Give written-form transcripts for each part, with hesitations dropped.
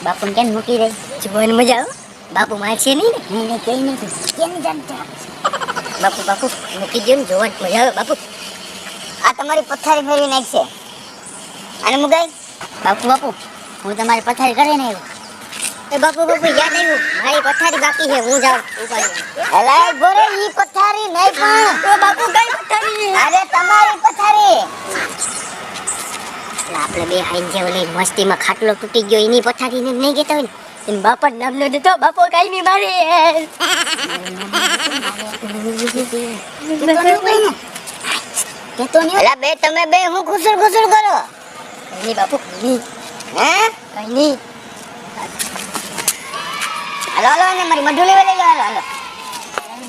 બાપુ કેમ મૂકી રહી જોવાની મજા આવે બાપુ મારશે નહીં ને એને કઈ નથી કેમ જાણતા બાપુ બાપુ મૂકી દો ને જોવાની મજા આવે બાપુ આ તમારી પથારી ફેરવી નાખશે અને મુગાઈ બાપુ બાપુ હું તમારી પથારી કરે ને આવ્યો એ બાપુ બાપુ યાદ આવ્યું મારી પથારી બાકી છે હું જાઉં ઉપાડી અલાય બોરે ઈ પથારી નહીં પણ એ બાપુ કઈ પથારી અરે તમારી પથારી આપણે બે હાઈન જે ઓલી મસ્તીમાં ખાટલો તૂટી ગયો એની પથારીને નહીં કહેતા હોય ને એમ બાપા નામ ન દેતો બાપો કઈ નહીં મારે કેતો નહીં અલા બે તમે બે હું ખુસર ખુસર કરો નહીં બાપુ નહીં હે કઈ નહીં હાલો હાલો ને મારી મઢુલી લઈ લો હાલો હાલો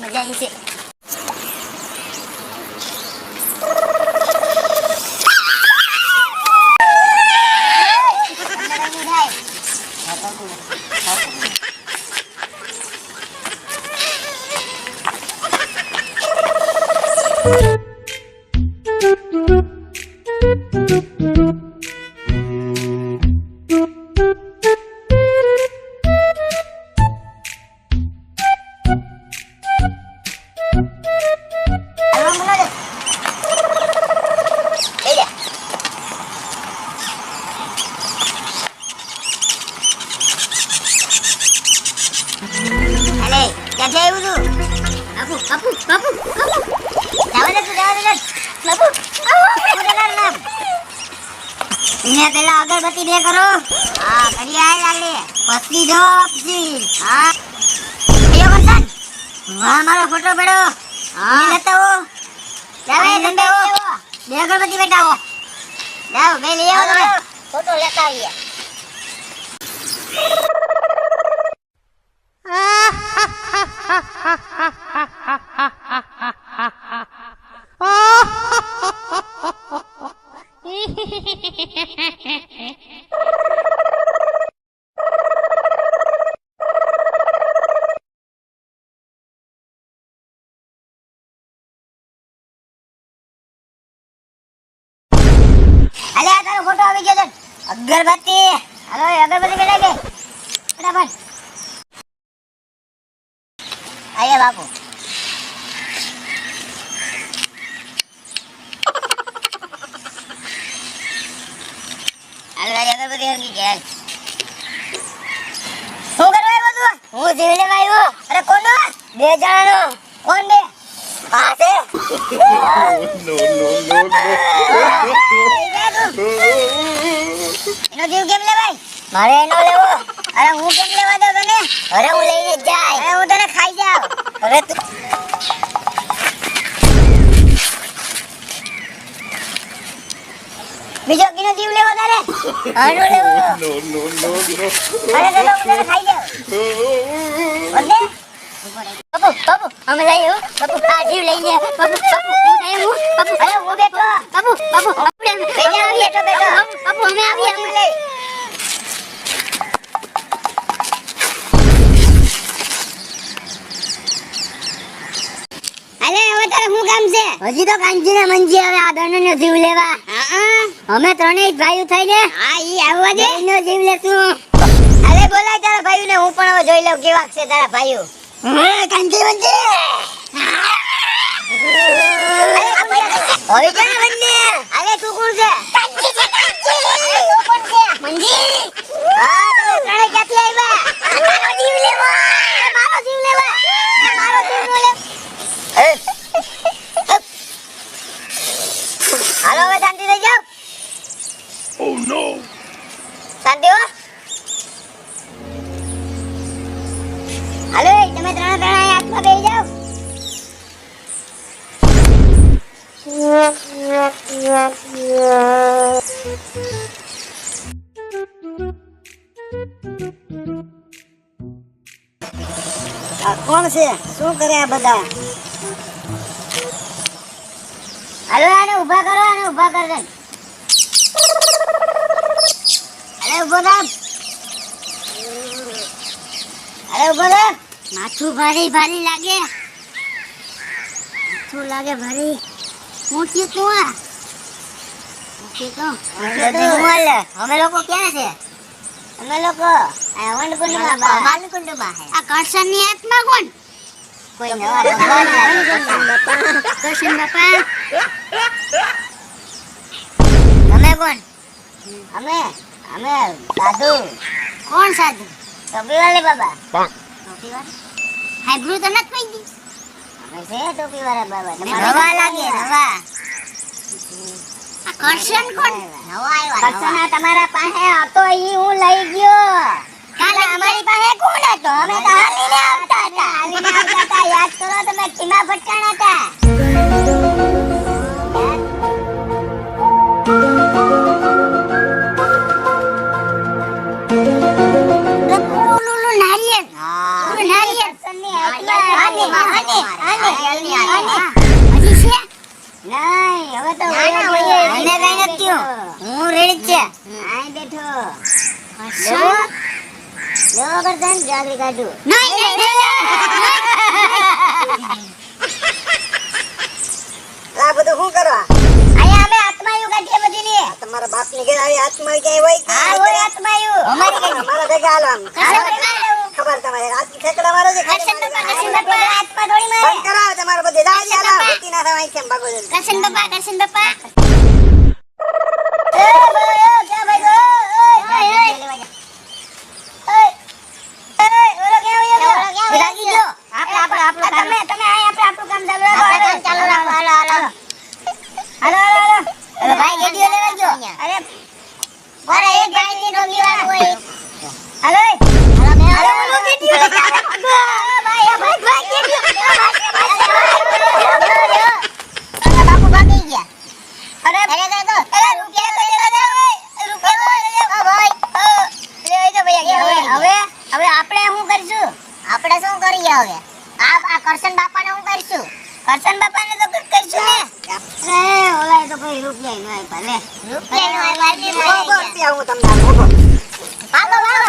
મજા આવી છે પેલા અગરબત્તી દે કરો હા કરી આય લાલે પસલી જો પસલી હા યો વરસાદ વાહ મારો ફોટો પડો હા લેતા હો જાવે લેતા હો બે અગરબત્તી બેટાવો જાવ બે લઈ આવો તમે ફોટો લેતા આવીએ ફોટો આવી ગયો અગરબત્તી હાલો અગરબત્તી બેટા કે ફટાફટ આયા બાપુ હાલ વારી અગરબત્તી હરકી ગયા શું કરવા આવ્યો તું હું જીવ લેવા આવ્યો અરે કોનો બે જણાનો કોણ બે પાસે એનો જીવ કેમ લેવાય મારે એનો લેવો અરે હું કેમ લેવા દઉં તને અરે હું લઈને જાય અરે હું તને ખાઈ જાવ અરે તું બીજો કિનો જીવ લેવો તારે આનો લેવો અરે ચલો હું તને ખાઈ જાવ બોલે બાપુ બાપુ અમે લઈએ બાપુ આ જીવ લઈને બાપુ બાપુ હું નહીં બાપુ અરે હું બેઠો બાપુ બાપુ આપણે બેઠો બાપુ અમે આવીએ અમે લઈ અરે હવે તારે શું કામ છે હજી તો કાંજી ને મંજી હવે આ દોનો જીવ લેવા હા અમે ત્રણેય ભાઈઓ થઈને હા ઈ આવવા દે એનો જીવ લેશું અરે બોલાય તારા ભાઈઓને હું પણ હવે જોઈ લઉં કેવા છે તારા ભાઈઓ કાંજી બંજે હવે ક્યાં બંને અરે તું કોણ છે કાંજી છે કાંજી અરે તું કોણ છે મંજી હા તમે ત્રણે ક્યાંથી આવ્યા મારો જીવ લેવા મારો જીવ નો લે હાલો હવે શાંતિ થઈ જાઓ Oh no! શાંતિ હો હાલો તમે ત્રણે હાથમાં બેસી જાઓ આ કોણ છે શું કરે આ બધા હાલો આને ઊભા કરો આને ઊભા કર દે અરે ઊભો થામ અરે ઊભો થામ માથું ભારી ભારી લાગે માથું લાગે ભારી હું થયું તું આ અમે લોકો ક્યાં છે અમે લોકો આ વનકુંડમાં આ કરશનની આત્મા કોણ કોઈ નવા ભગવાન કરશન બાપા તમે કોણ અમે સાધુ કોણ સાધુ ટોપીવાલે બાબા ટોપીવાળા હાઈબ્રુ તો નથી પડી ગઈ અમે છે ટોપીવાળા બાબા નવા લાગે નવા આ કરશન કોણ નવા આવ્યા કરશન તમારા પાસે હતો ઈ હું લઈ ગયો કાલે અમારી પાસે કોણ હતો અમે તો હાલીને આવતા હતા યાદ કરો તમે ટીમા ભટકાણા હતા તમારા બાપ ની ઘરે આવી આત્મા ક્યાંય હોય અમારા ભેગા હાલો આમ ખબર તમારે આજ ઠેકડા મારો છે બંધ કરાવો તમારે બધે દાદી આલા ભૂતી ના થવાય કેમ ભાગો જલ્દી કરશન બાપા એ ભાઈ ક્યાં ભાઈ કરશન બાપાને હું કરશું કરશન બાપાને તો કઈ કરશું ને ઓલા તો કોઈ રૂપિયા નો આપ્યા લે રૂપિયા નો આપ્યા હું તમને બાપા